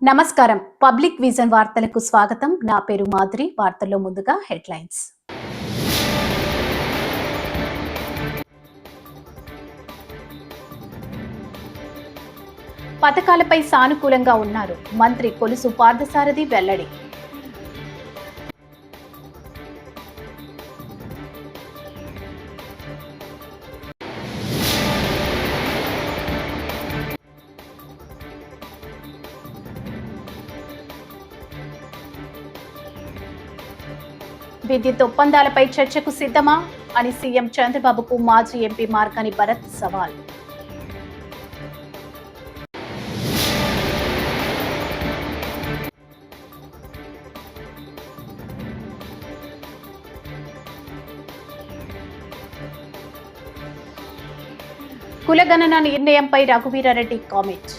నమస్కారం. Public vision వార్తలకు స్వాగతం. నా పేరు మాధురి. వార్తల్లో ముందుగా హెడ్లైన్స్. పథకాలపై సానుకూలంగా ఉన్నారు. మంత్రి కొలుసు పార్థసారథి వెల్లడి. విద్యుత్ ఒప్పందాలపై చర్చకు సిద్ధమా అని సీఎం చంద్రబాబుకు మాజీ ఎంపీ మార్గాని భరత్ సవాల్. కులగణన నిర్ణయంపై రఘువీరారెడ్డి కామెంట్.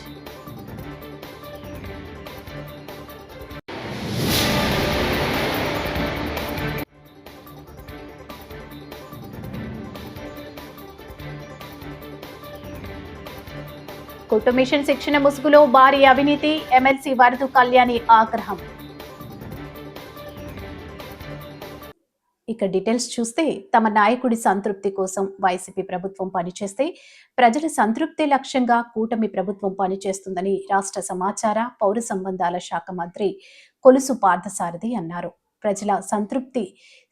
కుటుంబిషన్ శిక్షణ ముసుగులో భారీ అవినీతి, ఎమ్మెల్సీ వరదు కళ్యాణి ఆగ్రహం. ఇక డీటెయిల్స్ చూస్తే, తమ నాయకుడి సంతృప్తి కోసం వైసీపీ ప్రభుత్వం పనిచేస్తే ప్రజల సంతృప్తి లక్ష్యంగా కూటమి ప్రభుత్వం పనిచేస్తుందని రాష్ట్ర సమాచార పౌర సంబంధాల శాఖ మంత్రి కొలుసు పార్థసారథి అన్నారు. ప్రజల సంతృప్తి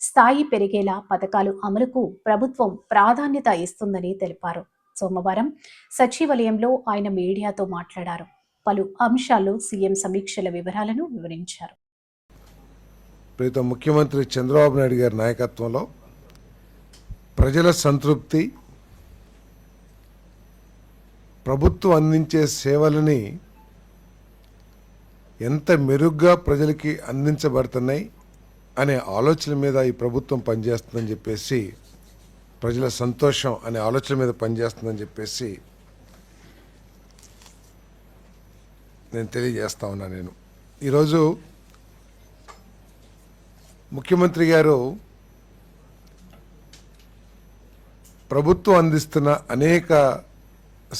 స్థాయి పెరిగేలా పథకాలు అమలుకు ప్రభుత్వం ప్రాధాన్యత ఇస్తుందని తెలిపారు. సోమవారం సచివాలయంలో ఆయన మీడియాతో మాట్లాడారు. పలు అంశాల్లో సీఎం సమీక్షల వివరాలను వివరించారు. ప్రీతం ముఖ్యమంత్రి చంద్రబాబు నాయుడు గారి నాయకత్వంలో ప్రజల సంతృప్తి, ప్రభుత్వం అందించే సేవలని ఎంత మెరుగ్గా ప్రజలకి అందించబడుతున్నాయి అనే ఆలోచన మీద ఈ ప్రభుత్వం పనిచేస్తుందని చెప్పేసి, ప్రజల సంతోషం అనే ఆలోచన మీద పనిచేస్తుందని చెప్పేసి నేను తెలియజేస్తా ఉన్నా. నేను ఈరోజు ముఖ్యమంత్రి గారు ప్రభుత్వం అందిస్తున్న అనేక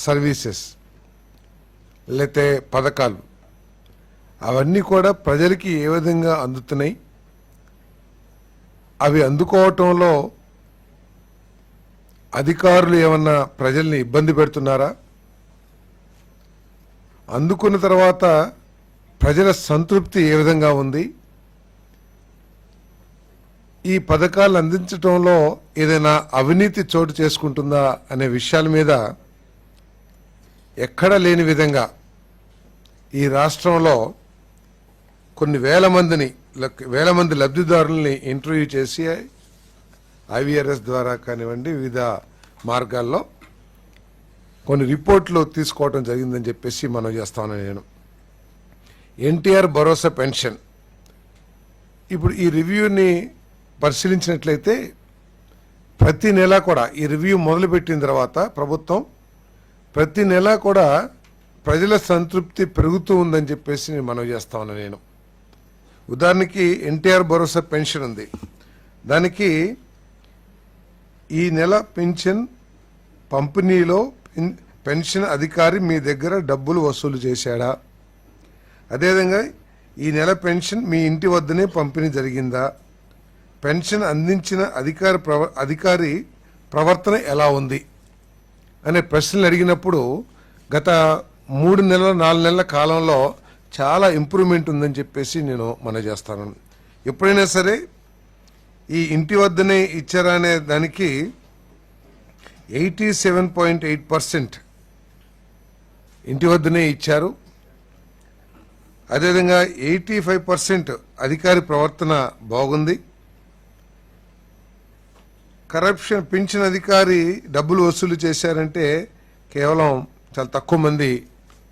సర్వీసెస్ లేతే పథకాలు అవన్నీ కూడా ప్రజలకి ఏ విధంగా అందుతున్నాయి, అవి అందుకోవటంలో అధికారులు ఏమన్నా ప్రజల్ని ఇబ్బంది పెడుతున్నారా, అందుకున్న తర్వాత ప్రజల సంతృప్తి ఏ విధంగా ఉంది, ఈ పథకాలు అందించడంలో ఏదైనా అవినీతి చోటు చేసుకుంటుందా అనే విషయాల మీద ఎక్కడా లేని విధంగా ఈ రాష్ట్రంలో కొన్ని వేల మంది లబ్ధిదారుల్ని ఇంటర్వ్యూ చేసి ఐవీఆర్ఎస్ ద్వారా కానివ్వండి వివిధ మార్గాల్లో కొన్ని రిపోర్ట్లు తీసుకోవడం జరిగిందని చెప్పేసి మనం చేస్తాను. నేను ఎన్టీఆర్ భరోసా పెన్షన్ ఇప్పుడు ఈ రివ్యూని పరిశీలించినట్లయితే ప్రతి నెల కూడా ఈ రివ్యూ మొదలుపెట్టిన తర్వాత ప్రభుత్వం ప్రతి నెల కూడా ప్రజల సంతృప్తి పెరుగుతూ ఉందని చెప్పేసి నేను మనవి చేస్తా ఉన్నాను. నేను ఉదాహరణకి ఎన్టీఆర్ భరోసా పెన్షన్ ఉంది. దానికి ఈ నెల పెన్షన్ పంపిణీలో పెన్షన్ అధికారి మీ దగ్గర డబ్బులు వసూలు చేశాడా, అదేవిధంగా ఈ నెల పెన్షన్ మీ ఇంటి వద్దనే పంపిణీ జరిగిందా, పెన్షన్ అందించిన అధికారి ప్రవర్తన ఎలా ఉంది అనే ప్రశ్నలు అడిగినప్పుడు గత 3 నెలల 4 నెలల కాలంలో చాలా ఇంప్రూవ్మెంట్ ఉందని చెప్పేసి నేను మనవి చేస్తాను. ఎప్పుడైనా సరే ఈ ఇంటి వద్దనే ఇచ్చారా అనే దానికి 87.8% ఇంటి వద్దనే ఇచ్చారు. అదేవిధంగా 85% అధికారి ప్రవర్తన బాగుంది. కరప్షన్ పింఛన్ అధికారి డబ్బులు వసూలు చేశారంటే కేవలం చాలా తక్కువ మంది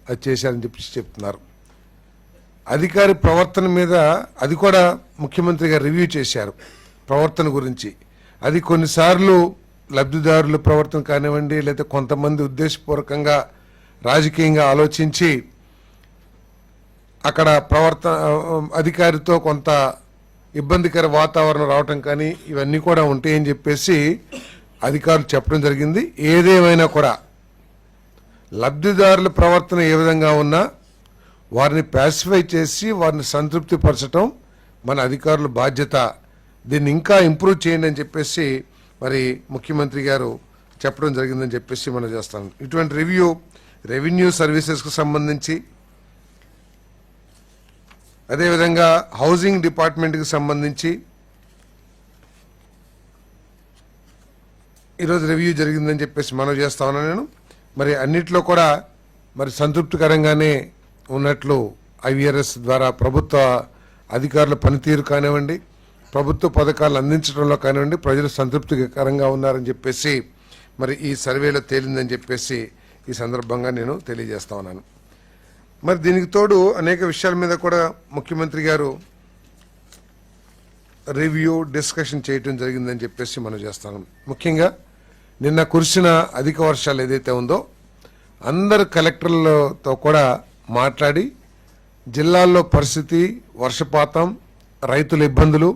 అది చేశారని చెప్పి చెప్తున్నారు. అధికారి ప్రవర్తన మీద అది కూడా ముఖ్యమంత్రి గారు రివ్యూ చేశారు. ప్రవర్తన గురించి అది కొన్నిసార్లు లబ్ధిదారుల ప్రవర్తన కానివ్వండి, లేదా కొంతమంది ఉద్దేశపూర్వకంగా రాజకీయంగా ఆలోచించి అక్కడ అధికారితో కొంత ఇబ్బందికర వాతావరణం రావటం కానీ ఇవన్నీ కూడా ఉంటాయని చెప్పేసి అధికారులు చెప్పడం జరిగింది. ఏదేమైనా కూడా లబ్ధిదారుల ప్రవర్తన ఏ విధంగా ఉన్నా వారిని ప్యాసిఫై చేసి వారిని సంతృప్తి పరచడం మన అధికారుల బాధ్యత. దీన్ని ఇంకా ఇంప్రూవ్ చేయండి అని చెప్పేసి మరి ముఖ్యమంత్రి గారు చెప్పడం జరిగిందని చెప్పేసి మనం చేస్తాం. ఇటువంటి రెవెన్యూ సర్వీసెస్కు సంబంధించి, అదేవిధంగా హౌసింగ్ డిపార్ట్మెంట్కి సంబంధించి ఈరోజు రివ్యూ జరిగిందని చెప్పేసి మనం చేస్తా ఉన్నాను నేను. మరి అన్నిట్లో కూడా మరి సంతృప్తికరంగానే ఉన్నట్లు ఐవీఆర్ఎస్ ద్వారా ప్రభుత్వ అధికారుల పనితీరు కానివ్వండి, ప్రభుత్వ పథకాలు అందించడంలో కానివ్వండి, ప్రజలు సంతృప్తికరంగా ఉన్నారని చెప్పేసి మరి ఈ సర్వేలో తేలిందని చెప్పేసి ఈ సందర్భంగా నేను తెలియజేస్తా ఉన్నాను. మరి దీనికి తోడు అనేక విషయాల మీద కూడా ముఖ్యమంత్రి గారు రివ్యూ డిస్కషన్ చేయడం జరిగిందని చెప్పేసి మనం చేస్తాను. ముఖ్యంగా నిన్న కురిసిన అధిక వర్షాలు ఏదైతే ఉందో అందరు కలెక్టర్లతో కూడా మాట్లాడి జిల్లాల్లో పరిస్థితి, వర్షపాతం, రైతుల ఇబ్బందులు,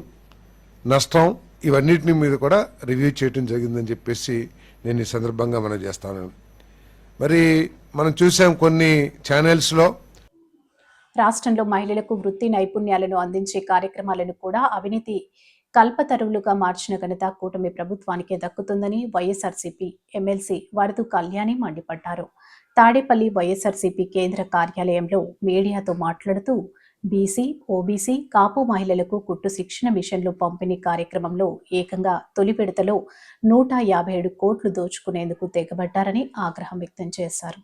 నష్టం ఇవన్నిటిని మీద కూడా రివ్యూ చేయడం జరిగిందని చెప్పేసి నేను ఈ సందర్భంగా మనం చేస్తాను. మరి మనం చూసాం కొన్ని ఛానల్స్లో రాష్ట్రంలో మహిళలకు వృత్తి నైపుణ్యాలను అందించే కార్యక్రమాలను కూడా అవినీతి కల్పతరువులుగా మార్చిన ఘనత కూటమి ప్రభుత్వానికే దక్కుతుందని వైఎస్ఆర్సీపీ ఎమ్మెల్సీ వరదు కళ్యాణి మండిపడ్డారు. తాడేపల్లి వైఎస్ఆర్సీపీ కేంద్ర కార్యాలయంలో మీడియాతో మాట్లాడుతూ బీసీ, ఓబీసీ, కాపు మహిళలకు కుట్టు శిక్షణ మిషన్లు పంపిణీ కార్యక్రమంలో ఏకంగా తొలి విడతలో 157 కోట్లు దోచుకునేందుకు తెగబడ్డారని ఆగ్రహం వ్యక్తం చేశారు.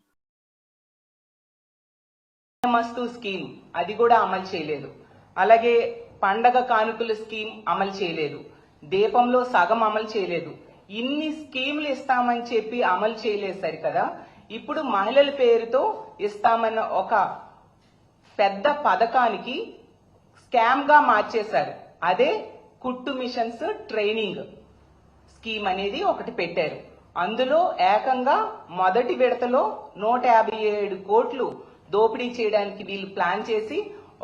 మస్తు స్కీమ్ అది కూడా అమలు చేయలేదు. అలాగే పండగ కానుకల స్కీమ్ అమలు చేయలేదు. దీపంలో సగం అమలు చేయలేదు. ఇన్ని స్కీములు ఇస్తామని చెప్పి అమలు చేయలేదు సరికదా. ఇప్పుడు మహిళల పేరుతో ఇస్తామన్న ఒక పెద్ద పథకానికి స్కామ్ గా మార్చేశారు. అదే కుట్టు మిషన్స్ ట్రైనింగ్ స్కీమ్ అనేది ఒకటి పెట్టారు. అందులో ఏకంగా మొదటి విడతలో 157 కోట్లు దోపిడీ చేయడానికి వీళ్ళు ప్లాన్ చేసి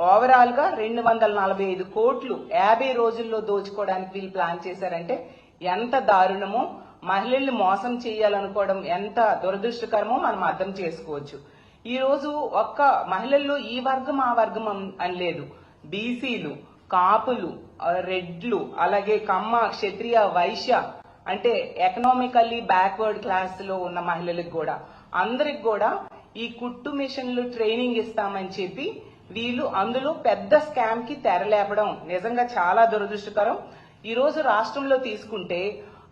ఓవరాల్ గా 245 కోట్లు 50 రోజుల్లో దోచుకోవడానికి వీళ్ళు ప్లాన్ చేశారంటే ఎంత దారుణమో, మహిళల్ని మోసం చేయాలనుకోవడం ఎంత దురదృష్టకరమో మనం అర్థం చేసుకోవచ్చు. ఈ రోజు ఒక్క మహిళల్లో ఈ వర్గం ఆ వర్గం అని లేదు. బీసీలు, కాపులు, రెడ్లు, అలాగే కమ్మ, క్షత్రియ, వైశ్య అంటే ఎకనామికల్లీ బ్యాక్వర్డ్ క్లాస్ లో ఉన్న మహిళలకు కూడా అందరికి కూడా ఈ కుట్టు మిషన్లు ట్రైనింగ్ ఇస్తామని చెప్పి వీళ్ళు అందులో పెద్ద స్కామ్ కి తెరలేపడం నిజంగా చాలా దురదృష్టకరం. ఈ రోజు రాష్ట్రంలో తీసుకుంటే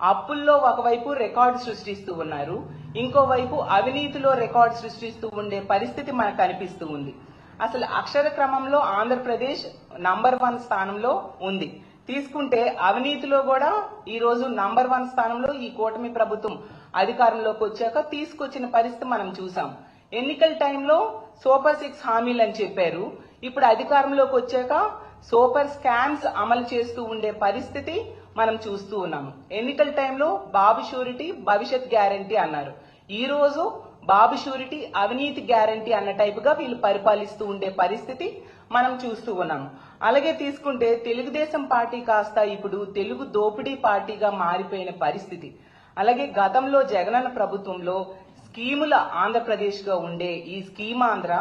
అప్పుల్లో ఒకవైపు రికార్డు సృష్టిస్తూ ఉన్నారు, ఇంకోవైపు అవినీతిలో రికార్డు సృష్టిస్తూ ఉండే పరిస్థితి మనకు కనిపిస్తూ ఉంది. అసలు అక్షర క్రమంలో ఆంధ్రప్రదేశ్ నంబర్ 1 స్థానంలో ఉంది. తీసుకుంటే అవినీతిలో కూడా ఈ రోజు నంబర్ 1 స్థానంలో ఈ కూటమి ప్రభుత్వం అధికారంలోకి వచ్చాక తీసుకొచ్చిన పరిస్థితి మనం చూసాం. ఎన్నికల టైంలో సూపర్ 6 హామీలు అని చెప్పారు. ఇప్పుడు అధికారంలోకి వచ్చాక సూపర్ స్కామ్స్ అమలు చేస్తూ ఉండే పరిస్థితి మనం చూస్తూ ఉన్నాము. ఎన్నికల టైంలో బాబు షూరిటీ భవిష్యత్ గ్యారంటీ అన్నారు. ఈ రోజు బాబు షూరిటీ అవినీతి గ్యారంటీ అన్న టైప్ గా వీళ్ళు పరిపాలిస్తూ ఉండే పరిస్థితి మనం చూస్తూ ఉన్నాము. అలాగే తీసుకుంటే తెలుగుదేశం పార్టీ కాస్త ఇప్పుడు తెలుగు దోపిడీ పార్టీగా మారిపోయిన పరిస్థితి. అలాగే గతంలో జగనన్న ప్రభుత్వంలో స్కీముల ఆంధ్రప్రదేశ్ గా ఉండే ఈ స్కీమ్ ఆంధ్ర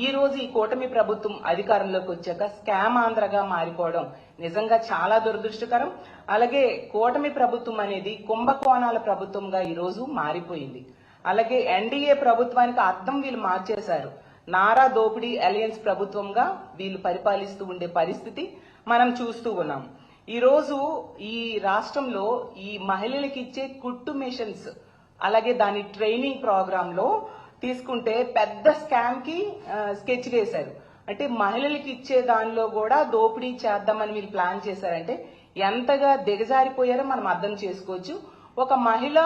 ఈ రోజు ఈ కూటమి ప్రభుత్వం అధికారంలోకి వచ్చాక స్కామ్ ఆంధ్రగా మారిపోవడం నిజంగా చాలా దురదృష్టకరం. అలాగే కూటమి ప్రభుత్వం అనేది కుంభకోణాల ప్రభుత్వంగా ఈ రోజు మారిపోయింది. అలాగే ఎన్డీఏ ప్రభుత్వానికి అర్థం వీళ్ళు మార్చేశారు. నారా దోపిడీ అలయన్స్ ప్రభుత్వంగా వీళ్ళు పరిపాలిస్తూ ఉండే పరిస్థితి మనం చూస్తూ ఉన్నాం. ఈ రోజు ఈ రాష్ట్రంలో ఈ మహిళలకు ఇచ్చే కుట్టు మిషన్స్ అలాగే దాని ట్రైనింగ్ ప్రోగ్రామ్ లో తీసుకుంటే పెద్ద స్కామ్ కి స్కెచ్ వేశారు. అంటే మహిళలకు ఇచ్చే దానిలో కూడా దోపిడీ చేద్దామని వీళ్ళు ప్లాన్ చేశారంటే ఎంతగా దిగజారిపోయారో మనం అర్థం చేసుకోవచ్చు. ఒక మహిళ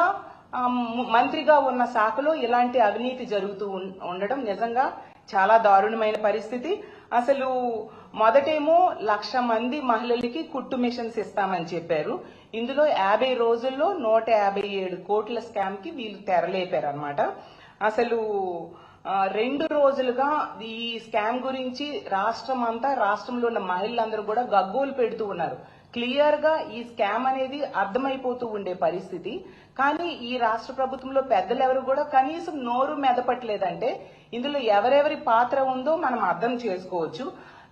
మంత్రిగా ఉన్న శాఖలో ఇలాంటి అవినీతి జరుగుతూ ఉండడం నిజంగా చాలా దారుణమైన పరిస్థితి. అసలు మొదటేమో 1,00,000 మంది మహిళలకి కుట్టు మిషన్స్ ఇస్తామని చెప్పారు. ఇందులో 50 రోజుల్లో 157 కోట్ల స్కామ్ కి వీళ్ళు తెరలేపారు అనమాట. అసలు 2 రోజులుగా ఈ స్కామ్ గురించి రాష్ట్రంలో ఉన్న మహిళలందరూ కూడా గగ్గోలు పెడుతూ ఉన్నారు. క్లియర్ గా ఈ స్కామ్ అనేది అర్థమైపోతూ ఉండే పరిస్థితి. కానీ ఈ రాష్ట్ర ప్రభుత్వంలో పెద్దలు ఎవరు కూడా కనీసం నోరు మెదపట్లేదంటే ఇందులో ఎవరెవరి పాత్ర ఉందో మనం అర్థం చేసుకోవచ్చు.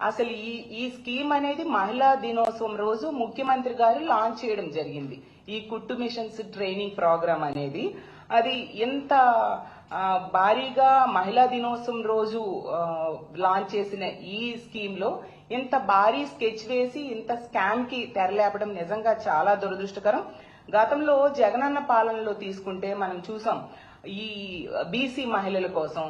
అసలు ఈ స్కీమ్ అనేది మహిళా దినోత్సవం రోజు ముఖ్యమంత్రి గారు లాంచ్ చేయడం జరిగింది. ఈ కుట్టు మిషన్స్ ట్రైనింగ్ ప్రోగ్రామ్ అనేది అది ఎంత భారీగా మహిళా దినోత్సవం రోజు లాంచ్ చేసిన ఈ స్కీమ్ లో ఇంత భారీ స్కెచ్ వేసి ఇంత స్కామ్ కి తెరలేపడం నిజంగా చాలా దురదృష్టకరం. గతంలో జగనన్న పాలనలో తీసుకుంటే మనం చూసాం, ఈ బీసీ మహిళల కోసం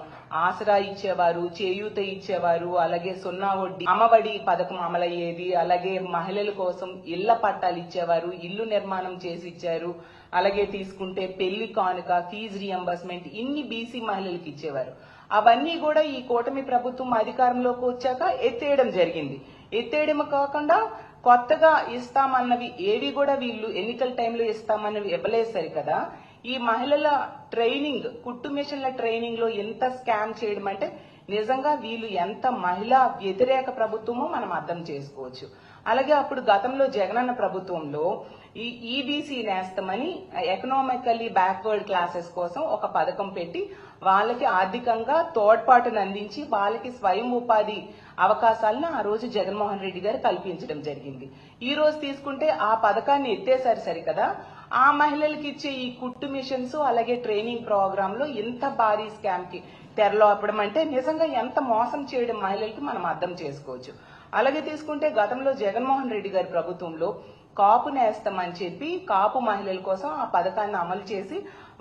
ఆసరా ఇచ్చేవారు, చేయూత ఇచ్చేవారు, అలాగే సున్నా వడ్డీ అమ్మఒడి పథకం అమలయ్యేది, అలాగే మహిళల కోసం ఇళ్ల పట్టాలు ఇచ్చేవారు, ఇల్లు నిర్మాణం చేసి ఇచ్చారు, అలాగే తీసుకుంటే పెళ్లి కానుక, ఫీజు రియంబర్స్మెంట్ ఇన్ని బీసీ మహిళలకు ఇచ్చేవారు. అవన్నీ కూడా ఈ కూటమి ప్రభుత్వం అధికారంలోకి వచ్చాక ఎత్తేయడం జరిగింది. ఎత్తేయడం కాకుండా కొత్తగా ఇస్తామన్నవి ఏవి కూడా వీళ్ళు ఎన్నికల టైంలో ఇస్తామన్నవి ఇవ్వలేదు సరి కదా. ఈ మహిళల ట్రైనింగ్, కుట్టు మిషన్ల ట్రైనింగ్ లో ఎంత స్కామ్ చేయడం అంటే నిజంగా వీళ్ళు ఎంత మహిళా వ్యతిరేక ప్రభుత్వమో మనం అర్థం చేసుకోవచ్చు. అలాగే అప్పుడు గతంలో జగనన్న ప్రభుత్వంలో ఈ ఈబీసీ నేస్తమని ఎకనామికల్లీ బ్యాక్వర్డ్ క్లాసెస్ కోసం ఒక పథకం పెట్టి వాళ్ళకి ఆర్థికంగా తోడ్పాటును అందించి వాళ్ళకి స్వయం ఉపాధి అవకాశాలను ఆ రోజు జగన్మోహన్ రెడ్డి గారు కల్పించడం జరిగింది. ఈ రోజు తీసుకుంటే ఆ పథకాన్ని ఎత్తేసారు సరి కదా. ఆ మహిళలకు ఇచ్చే ఈ కుట్టు మిషన్స్ అలాగే ట్రైనింగ్ ప్రోగ్రామ్ లో ఇంత భారీ స్కామ్ కి తెరలోపడం అంటే నిజంగా ఎంత మోసం చేయడం మహిళలకి మనం అర్థం చేసుకోవచ్చు. అలాగే తీసుకుంటే గతంలో జగన్మోహన్ రెడ్డి గారి ప్రభుత్వంలో కాపు నేస్తామని చెప్పి కాపు మహిళల కోసం ఆ పథకాన్ని అమలు చేసి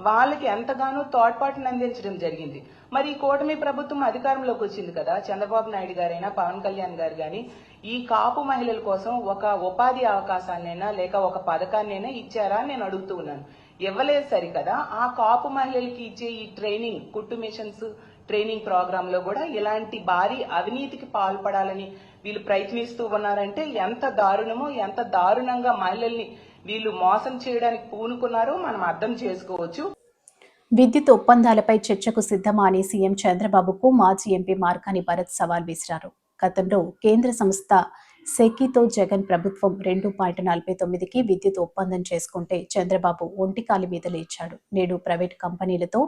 వాళ్ళకి ఎంతగానో తోడ్పాటును అందించడం జరిగింది. మరి ఈ కూటమి ప్రభుత్వం అధికారంలోకి వచ్చింది కదా, చంద్రబాబు నాయుడు గారైనా పవన్ కళ్యాణ్ గారు గాని ఈ కాపు మహిళల కోసం ఒక ఉపాధి అవకాశాన్నైనా లేక ఒక పథకాన్నైనా ఇచ్చారా అని నేను అడుగుతూ ఉన్నాను. ఇవ్వలేదు సరి కదా. ఆ కాపు మహిళలకి ఇచ్చే ఈ ట్రైనింగ్, కుట్టు మిషన్స్ ట్రైనింగ్ ప్రోగ్రామ్ లో కూడా ఇలాంటి భారీ అవినీతికి పాల్పడాలని వీళ్ళు ప్రయత్నిస్తూ ఉన్నారంటే ఎంత దారుణమో, ఎంత దారుణంగా మహిళల్ని వీళ్ళు మోసం చేయడానికి పూనుకున్నారో మనం అర్థం చేసుకోవచ్చు. విద్యుత్ ఒప్పందాలపై చర్చకు సిద్ధమా అని సీఎం చంద్రబాబుకు మాజీ ఎంపీ మార్కాని భరత్ సవాల్ విసిరారు. గతంలో కేంద్ర సంస్థ సెకీతో జగన్ ప్రభుత్వం 2.49కి విద్యుత్ ఒప్పందం చేసుకుంటే చంద్రబాబు ఒంటికాలి మీద లేచాడు. నేడు ప్రైవేట్ కంపెనీలతో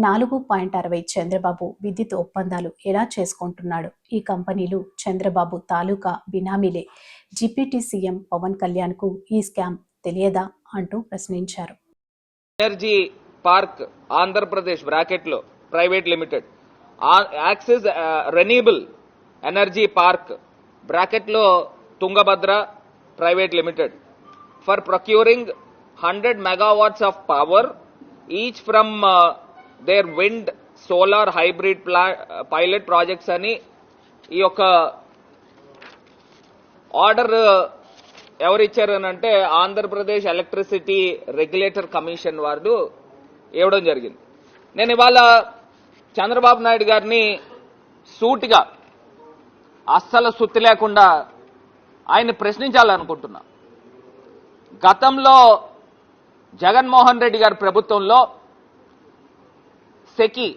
4.60 చంద్రబాబు విద్యుత్ ఒప్పందాలు ఎలా చేసుకుంటున్నాడు? ఈ కంపెనీలు చంద్రబాబు తాలూకా బినామీలే. డిప్యూటీ సీఎం పవన్ కళ్యాణ్ కు ఈ స్కామ్ తెలియదా అంటూ ప్రశ్నించారు. ఎనర్జీ పార్క్ ఆంధ్రప్రదేశ్ బ్రాకెట్ లో private limited, axis renewable energy park bracket లో Tungabhadra private limited for procuring 100 megawatts of power each from their wind solar hybrid pilot projects అని ఈ యొక్క ఆర్డర్ ఎవరిచ్చారు అని అంటే ఆంధ్రప్రదేశ్ ఎలక్ట్రిసిటీ రెగ్యులేటర్ కమిషన్ వారు ఇవ్వడం జరిగింది. నేను ఇవాళ చంద్రబాబు నాయుడు గారిని సూటిగా అస్సలు సుత్తి లేకుండా ఆయన ప్రశ్నించాలనుకుంటున్నా. గతంలో జగన్మోహన్ రెడ్డి గారి ప్రభుత్వంలో SECI,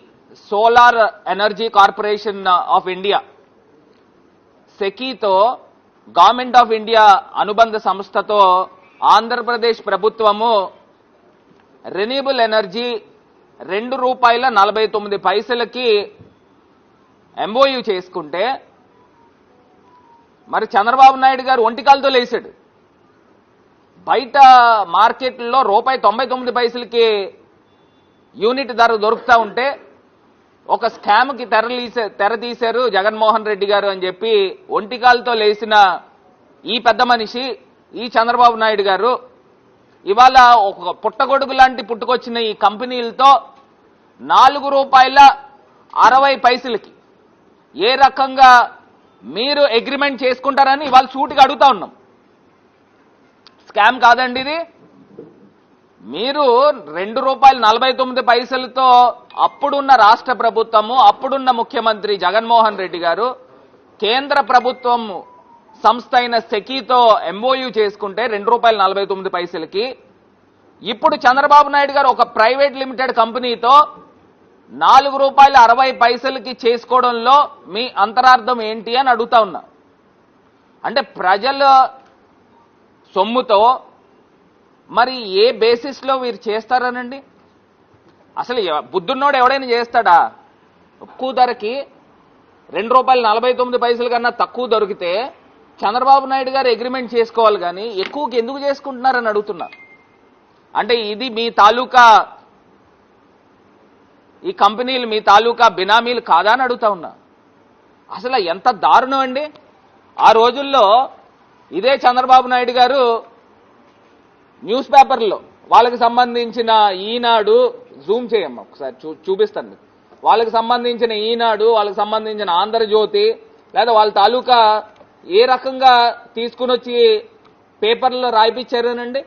solar energy corporation of India, సెకీతో గవర్నమెంట్ ఆఫ్ ఇండియా అనుబంధ సంస్థతో ఆంధ్రప్రదేశ్ ప్రభుత్వము రెన్యూబుల్ ఎనర్జీ ₹2.49కి ఎంఓయూ చేసుకుంటే మరి చంద్రబాబు నాయుడు గారు ఒంటికాలతో లేచాడు. బయట మార్కెట్లో ₹1.99కి యూనిట్ ధర దొరుకుతా ఉంటే ఒక స్కామ్కి తెర తీశారు జగన్మోహన్ రెడ్డి గారు అని చెప్పి ఒంటికాలతో లేచిన ఈ పెద్ద మనిషి, ఈ చంద్రబాబు నాయుడు గారు ఇవాళ ఒక పుట్టగొడుగు లాంటి పుట్టుకొచ్చిన ఈ కంపెనీలతో ₹4.60కి ఏ రకంగా మీరు అగ్రిమెంట్ చేసుకుంటారని ఇవాళ సూటిగా అడుగుతా ఉన్నాం. స్కామ్ కాదండి ఇది. మీరు ₹2.49తో అప్పుడున్న రాష్ట్ర ప్రభుత్వము, అప్పుడున్న ముఖ్యమంత్రి జగన్మోహన్ రెడ్డి గారు కేంద్ర ప్రభుత్వం సంస్థ అయిన సెకీతో ఎంఓయూ చేసుకుంటే ₹2.49కి, ఇప్పుడు చంద్రబాబు నాయుడు గారు ఒక ప్రైవేట్ లిమిటెడ్ కంపెనీతో ₹4.60కి చేసుకోవడంలో మీ అంతరార్థం ఏంటి అని అడుగుతా ఉన్నా. అంటే ప్రజల సొమ్ముతో మరి ఏ బేసిస్లో వీరు చేస్తారనండి? అసలు బుద్ధున్నోడు ఎవడైనా చేస్తాడా? తక్కువ ధరకి ₹2.49 కన్నా తక్కువ దొరికితే చంద్రబాబు నాయుడు గారు అగ్రిమెంట్ చేసుకోవాలి, కానీ ఎక్కువకి ఎందుకు చేసుకుంటున్నారని అడుగుతున్నా. అంటే ఇది మీ తాలూకా, ఈ కంపెనీలు మీ తాలూకా బినామీలు కాదా అని అడుగుతా ఉన్నా. అసలు ఎంత దారుణం అండి. ఆ రోజుల్లో ఇదే చంద్రబాబు నాయుడు గారు న్యూస్ పేపర్లో వాళ్ళకి సంబంధించిన ఈనాడు, జూమ్ చేయమ్మా ఒకసారి చూపిస్తాను, వాళ్ళకి సంబంధించిన ఈనాడు, వాళ్ళకి సంబంధించిన ఆంధ్రజ్యోతి, లేదా వాళ్ళ తాలూకా ఏ రకంగా తీసుకుని వచ్చి పేపర్లో రాయిపించారనండి.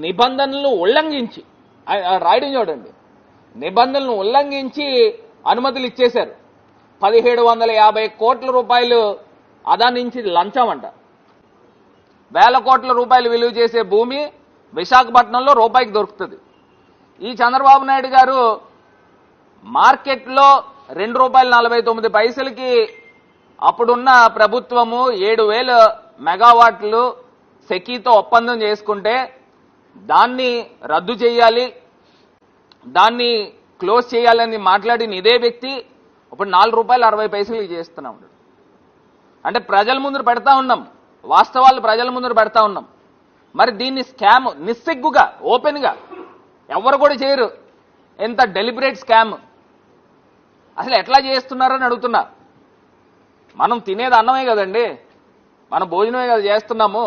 నిబంధనలు ఉల్లంఘించి రాయడం చూడండి, నిబంధనలను ఉల్లంఘించి అనుమతులు ఇచ్చేశారు. 1750 కోట్ల రూపాయలు అదా నుంచి లంచం అంట. వేల కోట్ల రూపాయలు విలువ చేసే భూమి విశాఖపట్నంలో రూపాయికి దొరుకుతుంది. ఈ చంద్రబాబు నాయుడు గారు మార్కెట్లో ₹2.49కి అప్పుడున్న ప్రభుత్వము 7,000 మెగావాట్లు సెకీతో ఒప్పందం చేసుకుంటే దాన్ని రద్దు చేయాలి, దాన్ని క్లోజ్ చేయాలని మాట్లాడిన ఇదే వ్యక్తి ఇప్పుడు ₹4.60 చేస్తున్నాం. అంటే ప్రజల ముందు పెడతా ఉన్నాం, వాస్తవాలు ప్రజల ముందు పెడతా ఉన్నాం. మరి దీన్ని స్కామ్ నిస్సిగ్గుగా ఓపెన్గా ఎవరు కూడా చేయరు. ఎంత డెలిబరేట్ స్కామ్, అసలు ఎట్లా చేస్తున్నారని అడుగుతున్నా. మనం తినేది అన్నమే కదండి, మన భోజనమే కదా చేస్తున్నాము.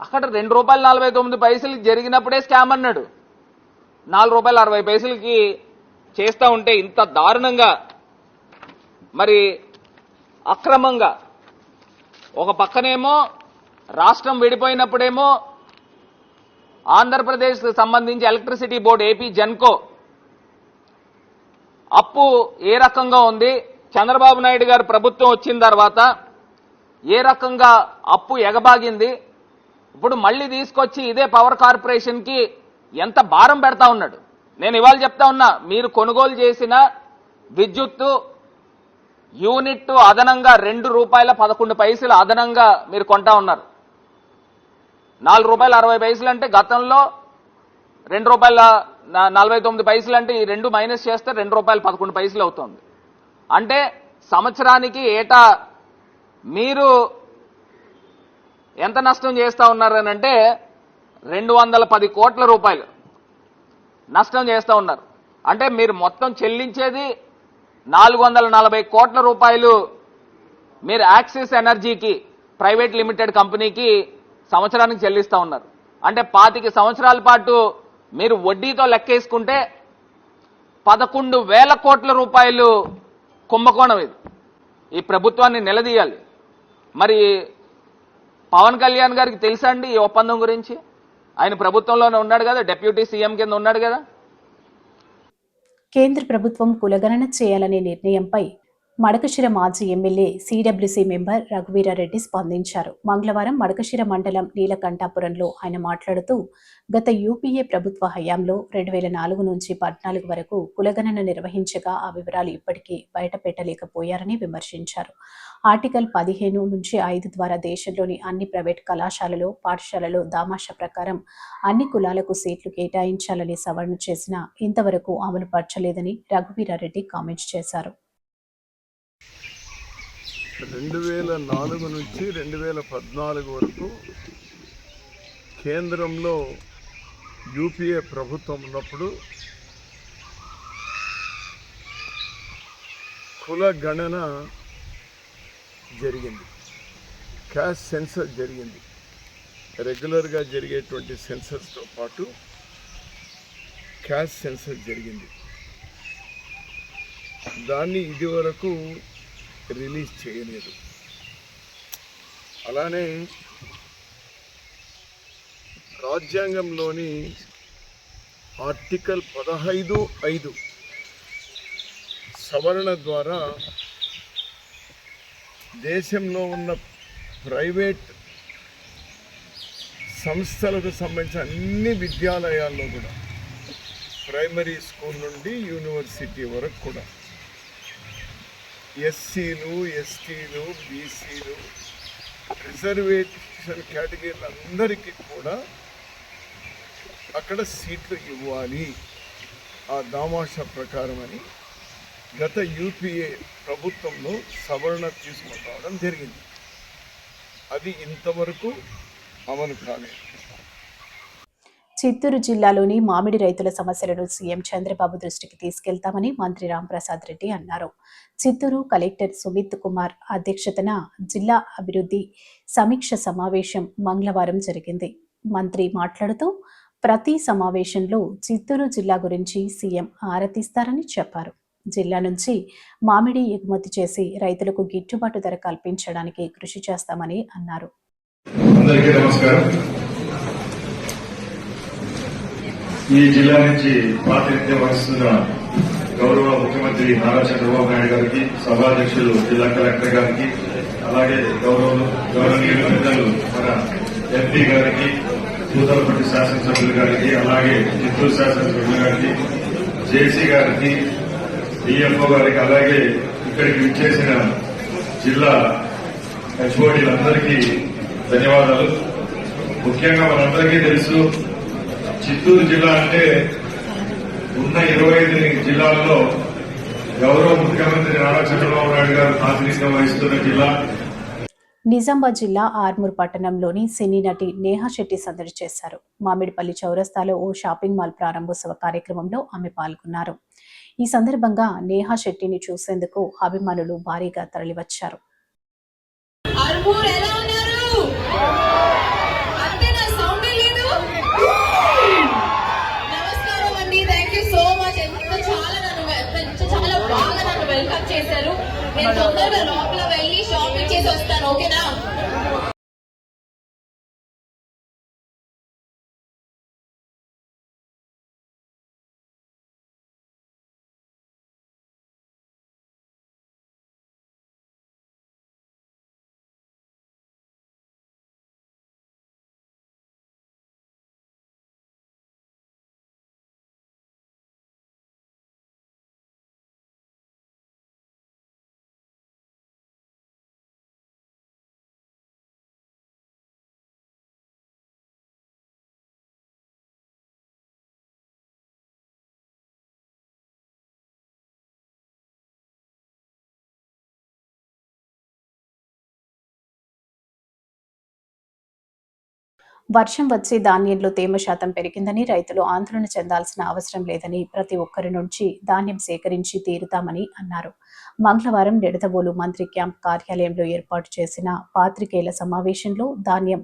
అక్కడ ₹2.49 జరిగినప్పుడే స్కామ్ అన్నాడు, ₹4.60 చేస్తూ ఉంటే ఇంత దారుణంగా, మరి అక్రమంగా. ఒక పక్కనేమో రాష్ట్రం విడిపోయినప్పుడేమో ఆంధ్రప్రదేశ్కి సంబంధించి ఎలక్ట్రిసిటీ బోర్డు ఏపీ జెన్కో అప్పు ఏ రకంగా ఉంది, చంద్రబాబు నాయుడు గారు ప్రభుత్వం వచ్చిన తర్వాత ఏ రకంగా అప్పు ఎగబాగింది, ఇప్పుడు మళ్ళీ తీసుకొచ్చి ఇదే పవర్ కార్పొరేషన్కి ఎంత భారం పెడతా ఉన్నాడు. నేను ఇవాళ చెప్తా ఉన్నా, మీరు కొనుగోలు చేసిన విద్యుత్తు యూనిట్ అదనంగా ₹2.11 అదనంగా మీరు కొంటా ఉన్నారు. ₹4.60 అంటే గతంలో ₹2.49 అంటే ఈ రెండు మైనస్ చేస్తే ₹2.11 అవుతుంది. అంటే సంవత్సరానికి ఏటా మీరు ఎంత నష్టం చేస్తా ఉన్నారనంటే 210 కోట్ల రూపాయలు నష్టం చేస్తూ ఉన్నారు. అంటే మీరు మొత్తం చెల్లించేది 440 కోట్ల రూపాయలు మీరు యాక్సిస్ ఎనర్జీకి ప్రైవేట్ లిమిటెడ్ కంపెనీకి సంవత్సరానికి చెల్లిస్తూ ఉన్నారు. అంటే 25 సంవత్సరాల పాటు మీరు వడ్డీతో లెక్కేసుకుంటే 11,000 కోట్ల రూపాయలు కుంభకోణం. ఇది ఈ ప్రభుత్వాన్ని నిలదీయాలి. మరి పవన్ కళ్యాణ్ గారికి తెలుసా అండి ఈ ఒప్పందం గురించి? ఆయన ప్రభుత్వంలోనే ఉన్నాడు కదా, డిప్యూటీ సీఎం కింద ఉన్నాడు కదా. కేంద్ర ప్రభుత్వం కులగణన చేయాలనే నిర్ణయంపై మడకశిర మాజీ ఎమ్మెల్యే సిడబ్ల్యూసీ మెంబర్ రఘువీరారెడ్డి స్పందించారు. మంగళవారం మడకశిర మండలం నీలకంఠాపురంలో ఆయన మాట్లాడుతూ, గత యూపీఏ ప్రభుత్వ హయాంలో 2004 నుంచి 14 వరకు కులగణన నిర్వహించగా ఆ వివరాలు ఇప్పటికీ బయటపెట్టలేకపోయారని విమర్శించారు. ఆర్టికల్ 15 నుంచి 5 ద్వారా దేశంలోని అన్ని ప్రైవేట్ కళాశాలలో, పాఠశాలలో దామాషా ప్రకారం అన్ని కులాలకు సీట్లు కేటాయించాలని సవరణ చేసినా ఇంతవరకు అమలు పరచలేదని రఘువీరారెడ్డి కామెంట్స్ చేశారు. 2004 నుంచి 2014 వరకు కేంద్రంలో యూపీఏ ప్రభుత్వం ఉన్నప్పుడు కుల గణన జరిగింది, క్యాస్ట్ సెన్సస్ జరిగింది. రెగ్యులర్గా జరిగేటువంటి సెన్సస్తో పాటు క్యాస్ట్ సెన్సస్ జరిగింది. దాన్ని ఇదివరకు రిలీజ్ చేయలేదు. అలానే రాజ్యాంగంలోని ఆర్టికల్ 15(5) సవరణ ద్వారా దేశంలో ఉన్న ప్రైవేట్ సంస్థలకు సంబంధించిన అన్ని విద్యాలయాల్లో కూడా, ప్రైమరీ స్కూల్ నుండి యూనివర్సిటీ వరకు కూడా ఎస్సీలు, ఎస్టీలు, బీసీలు, రిజర్వేషన్ కేటగిరీలందరికీ కూడా అక్కడ సీట్లు ఇవ్వాలి ఆ దామాషా ప్రకారం అని గత యూపీఏ ప్రభుత్వంలో సవరణ తీసుకొని రావడం జరిగింది. అది ఇంతవరకు అమలు కాలేదు. చిత్తూరు జిల్లాలోని మామిడి రైతుల సమస్యలను సీఎం చంద్రబాబు దృష్టికి తీసుకెళ్తామని మంత్రి రాంప్రసాద్ రెడ్డి అన్నారు. చిత్తూరు కలెక్టర్ సుమిత్ కుమార్ అధ్యక్షతన జిల్లా అభివృద్ధి సమీక్ష సమావేశం మంగళవారం జరిగింది. మంత్రి మాట్లాడుతూ ప్రతి సమావేశంలో చిత్తూరు జిల్లా గురించి సీఎం ఆరా తీస్తారని చెప్పారు. జిల్లా నుంచి మామిడి ఎగుమతి చేసి రైతులకు గిట్టుబాటు ధర కల్పించడానికి కృషి చేస్తామని అన్నారు. అందరికీ నమస్కారం. ఈ జిల్లా నుంచి ప్రాతినిధ్యం వహిస్తున్న గౌరవ ముఖ్యమంత్రి నారా చంద్రబాబు నాయుడు గారికి, సభాధ్యక్షులు జిల్లా కలెక్టర్ గారికి, అలాగే గౌరవనీయులు పెద్దలు మన ఎంపీ గారికి, పూతలపట్టి శాసనసభ్యులు గారికి, అలాగే చిత్తూరు శాసనసభ్యులు గారికి, జేసీ గారికి, డిఎంఓ గారికి, అలాగే ఇక్కడికి విచ్చేసిన జిల్లా హెచ్ఓడీలందరికీ ధన్యవాదాలు. ముఖ్యంగా మనందరికీ తెలుసు, చిత్తూరు జిల్లా అంటే ఉన్న 25 జిల్లాల్లో గౌరవ ముఖ్యమంత్రి నారా చంద్రబాబు నాయుడు గారు ప్రాతినిధ్యం వహిస్తున్న జిల్లా. నిజామాబాద్ జిల్లా ఆర్మూర్ పట్టణంలోని సినీ నటి నేహా శెట్టి సందడి చేశారు. మామిడిపల్లి చౌరస్తాలో ఓ షాపింగ్ మాల్ ప్రారంభోత్సవ కార్యక్రమంలో ఆమె పాల్గొన్నారు. ఈ సందర్భంగా నేహా శెట్టిని చూసేందుకు అభిమానులు భారీగా తరలివచ్చారు. వెల్కమ్ చేశారు. నేను తొందరగా లోపల వెళ్ళి షాపింగ్ చేసి వస్తాను, ఓకేనా? వర్షం వచ్చి ధాన్యంలో తేమ శాతం పెరిగిందని రైతులు ఆందోళన చెందాల్సిన అవసరం లేదని ప్రతి ఒక్కరి నుంచి ధాన్యం సేకరించి తీరుతామని అన్నారు. మంగళవారం నిడదవోలు మంత్రి క్యాంప్ కార్యాలయంలో ఏర్పాటు చేసిన పాత్రికేయుల సమావేశంలో ధాన్యం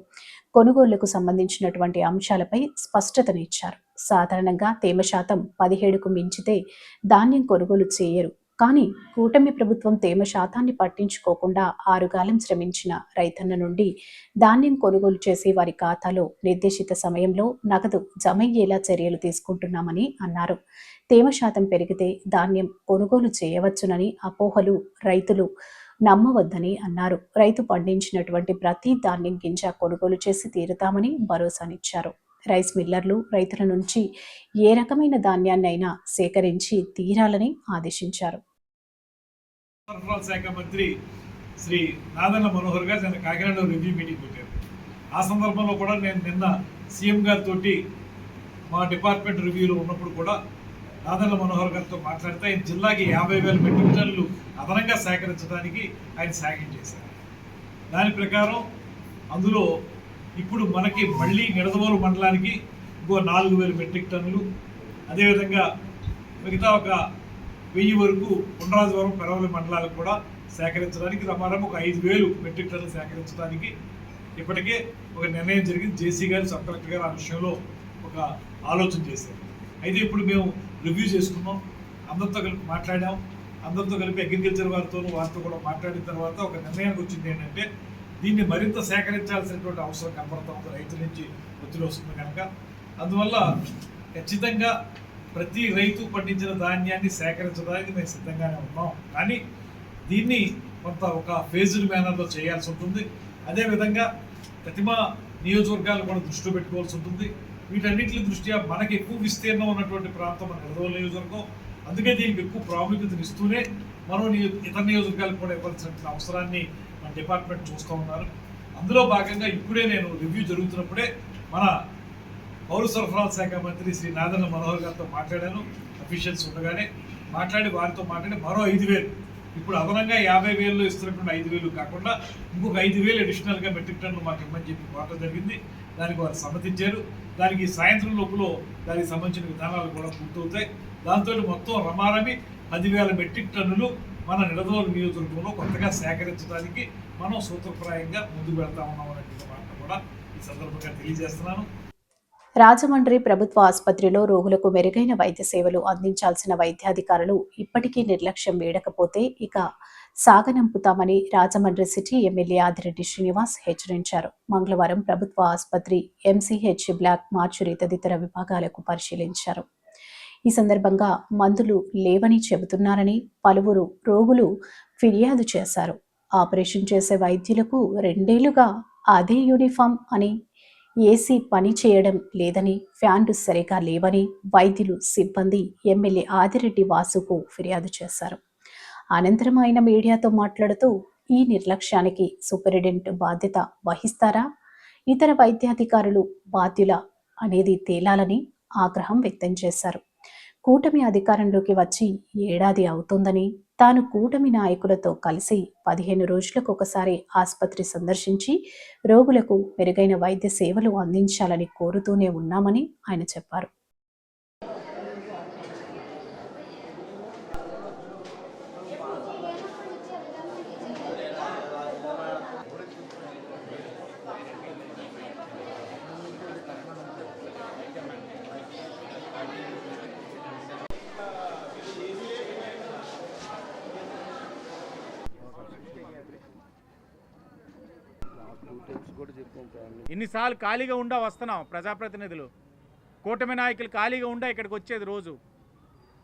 కొనుగోళ్లకు సంబంధించినటువంటి అంశాలపై స్పష్టతనిచ్చారు. సాధారణంగా తేమ శాతం 17కు మించితే ధాన్యం కొనుగోలు చేయరు. కానీ కూటమి ప్రభుత్వం తేమ శాతాన్ని పట్టించుకోకుండా 6 కాలం శ్రమించిన రైతన్న నుండి ధాన్యం కొనుగోలు చేసి వారి ఖాతాలో నిర్దేశిత సమయంలో నగదు జమయ్యేలా చర్యలు తీసుకుంటున్నామని అన్నారు. తేమ శాతం పెరిగితే ధాన్యం కొనుగోలు చేయవచ్చునని అపోహలు రైతులు నమ్మవద్దని అన్నారు. రైతు పండించినటువంటి ప్రతి ధాన్యం గింజ కొనుగోలు చేసి తీరుతామని భరోసానిచ్చారు. రైస్ మిల్లర్లు రైతుల నుంచి ఏ రకమైన ధాన్యాన్నైనా సేకరించి తీరాలని ఆదేశించారు. సరఫరాల శాఖ మంత్రి శ్రీ నాదెళ్ల మనోహర్ గారు నిన్న కాకినాడలో రివ్యూ మీటింగ్ పెట్టారు. ఆ సందర్భంలో కూడా నేను నిన్న సీఎం గారితో మా డిపార్ట్మెంట్ రివ్యూలో ఉన్నప్పుడు కూడా నాదెళ్ల మనోహర్ గారితో మాట్లాడితే ఆయన జిల్లాకి 50,000 మెట్రిక్ టన్నులు అదనంగా సేకరించడానికి ఆయన సాయం చేశారు. దాని ప్రకారం అందులో ఇప్పుడు మనకి మళ్ళీ నిడదవోలు మండలానికి ఇంకో 4,000 మెట్రిక్ టన్నులు, అదేవిధంగా మిగతా ఒక 1000 వరకు ఉండ్రాజవరం పెరవలి మండలాలకు కూడా సేకరించడానికి రమారం ఒక 5,000 మెట్రిక్ టన్నులు సేకరించడానికి ఇప్పటికే ఒక నిర్ణయం జరిగింది. జేసీ గారు, సబ్ కలెక్టర్ గారు ఆ విషయంలో ఒక ఆలోచన చేశారు. అయితే ఇప్పుడు మేము రివ్యూ చేసుకున్నాం, అందరితో కలిపి మాట్లాడాం, అందరితో కలిపి అగ్రికల్చర్ వారితో కూడా మాట్లాడిన తర్వాత ఒక నిర్ణయానికి వచ్చింది ఏంటంటే దీన్ని మరింత సేకరించాల్సినటువంటి అవసరం కనబడతా ఉంది. రైతుల నుంచి ఒత్తిడి వస్తుంది కనుక అందువల్ల ఖచ్చితంగా ప్రతి రైతు పండించిన ధాన్యాన్ని సేకరించడానికి మేము సిద్ధంగానే ఉన్నాం. కానీ దీన్ని కొంత ఒక ఫేజ్డ్ మేనర్లో చేయాల్సి ఉంటుంది. అదేవిధంగా ప్రతిమా నియోజకవర్గాలు కూడా దృష్టిలో పెట్టుకోవాల్సి ఉంటుంది. వీటన్నిటి దృష్ట్యా మనకి ఎక్కువ విస్తీర్ణం ఉన్నటువంటి ప్రాంతం మన నిడదవోలు నియోజకవర్గం. అందుకే దీనికి ఎక్కువ ప్రాముఖ్యతను ఇస్తూనే మనం ఇతర నియోజకవర్గాలకు కూడా ఇవ్వాల్సిన అవసరాన్ని మన డిపార్ట్మెంట్ చూస్తూ ఉన్నారు. అందులో భాగంగా ఇప్పుడే నేను రివ్యూ జరుగుతున్నప్పుడే మన పౌర సరఫరాల శాఖ మంత్రి శ్రీ నాదన్న మనోహర్ గారితో మాట్లాడాను. అఫీషియల్స్ ఉండగానే వారితో మాట్లాడి మరో 5,000 ఇప్పుడు అదనంగా 50,000 ఇస్తున్నటువంటి 5,000 కాకుండా ఇంకొక 5,000 అడిషనల్గా మెట్రిక్ టన్నులు మాకు ఇవ్వమని చెప్పి కోరడం జరిగింది. దానికి వారు సమ్మతించారు. దానికి సాయంత్రం లోపల దానికి సంబంధించిన విధానాలు కూడా పూర్తవుతాయి. దాంతో మొత్తం రమారమి 10,000 మెట్రిక్ టన్నులు మన నిడదవోలు నియోజకవర్గంలో కొత్తగా సేకరించడానికి మనం సూత్రప్రాయంగా ముందుకు వెళ్తా ఉన్నాం అనేటువంటి మాట కూడా ఈ సందర్భంగా తెలియజేస్తున్నాను. రాజమండ్రి ప్రభుత్వ ఆసుపత్రిలో రోగులకు మెరుగైన వైద్య సేవలు అందించాల్సిన వైద్యాధికారులు ఇప్పటికీ నిర్లక్ష్యం వీడకపోతే ఇక సాగనంపుతామని రాజమండ్రి సిటీ ఎమ్మెల్యే ఆదిరెడ్డి శ్రీనివాస్ హెచ్చరించారు. మంగళవారం ప్రభుత్వ ఆసుపత్రి ఎంసీహెచ్ బ్లాక్ మార్చురీ తదితర విభాగాలకు పరిశీలించారు. ఈ సందర్భంగా మందులు లేవని చెబుతున్నారని పలువురు రోగులు ఫిర్యాదు చేశారు. ఆపరేషన్ చేసే వైద్యులకు 2 ఏళ్లుగా అదే యూనిఫామ్ అని, ఏసీ పని చేయడం లేదని, ఫ్యాన్లు సరిగా లేవని వైద్యులు సిబ్బంది ఎమ్మెల్యే ఆదిరెడ్డి వాసుకు ఫిర్యాదు చేశారు. అనంతరం ఆయన మీడియాతో మాట్లాడుతూ ఈ నిర్లక్ష్యానికి సూపరింటెండెంట్ బాధ్యత వహిస్తారా, ఇతర వైద్యాధికారులు బాధ్యుల అనేది తేలాలని ఆగ్రహం వ్యక్తం చేశారు. కూటమి అధికారంలోకి వచ్చి 1 ఏడాది అవుతోందని, తాను కూటమి నాయకులతో కలిసి 15 రోజులకు ఒకసారి ఆసుపత్రి సందర్శించి రోగులకు మెరుగైన వైద్య సేవలు అందించాలని కోరుతూనే ఉన్నామని ఆయన చెప్పారు. ఇన్నిసార్లు ఖాళీగా ఉండా వస్తున్నాం ప్రజాప్రతినిధులు, కూటమి నాయకులు ఖాళీగా ఉండా ఇక్కడికి వచ్చేది. రోజు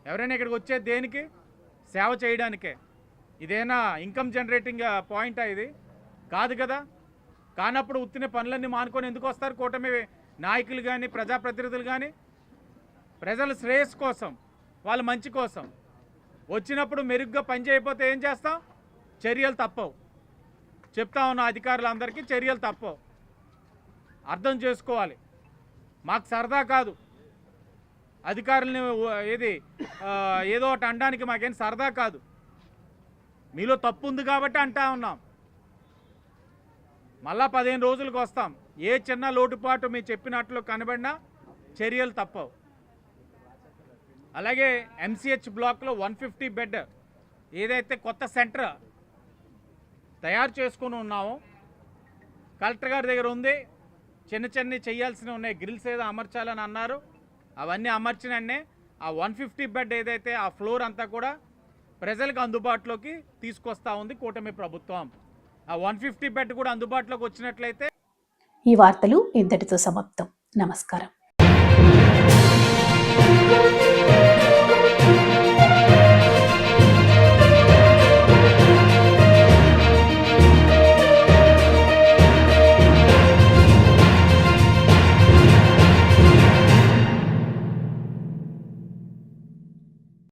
ఎవరైనా ఇక్కడికి వచ్చేది దేనికి? సేవ చేయడానికే. ఇదేనా ఇన్కమ్ జనరేటింగ్ పాయింటా? ఇది కాదు కదా. కానప్పుడు ఉత్తిన పనులన్నీ మానుకొని ఎందుకు వస్తారు కూటమి నాయకులు కానీ ప్రజాప్రతినిధులు కానీ? ప్రజల శ్రేయస్సు కోసం, వాళ్ళ మంచి కోసం వచ్చినప్పుడు మెరుగ్గా పనిచేయకపోతే ఏం చేస్తాం? చర్యలు తప్పవు. చెప్తా ఉన్న అధికారులందరికీ చర్యలు తప్పవు. అర్థం చేసుకోవాలి. మాకు సరదా కాదు అధికారులని ఏదో ఒకటి అనడానికి, మాకేం సరదా కాదు. మీలో తప్పు ఉంది కాబట్టి అంటా ఉన్నాం. మళ్ళా 15 రోజులకు వస్తాం. ఏ చిన్న లోటుపాటు మీరు చెప్పినట్లు కనబడినా చర్యలు తప్పవు. అలాగే ఎంసీహెచ్ బ్లాక్లో 150 బెడ్ ఏదైతే కొత్త సెంటర్ తయారు చేసుకుని ఉన్నామో కలెక్టర్ గారి దగ్గర ఉంది. చిన్న చేయాల్సినవి ఉన్నాయి. గ్రిల్స్ ఏదో అమర్చాలని అన్నారు, అవన్నీ అమర్చినన్నే ఆ 150 బెడ్ ఏదైతే ఆ ఫ్లోర్ అంతా కూడా ప్రజలకు అందుబాటులోకి తీసుకొస్తా ఉంది కూటమి ప్రభుత్వం. ఆ 150 బెడ్ కూడా అందుబాటులోకి వచ్చినట్లయితే. ఈ వార్తలు ఇంతటితో సమాప్తం. నమస్కారం.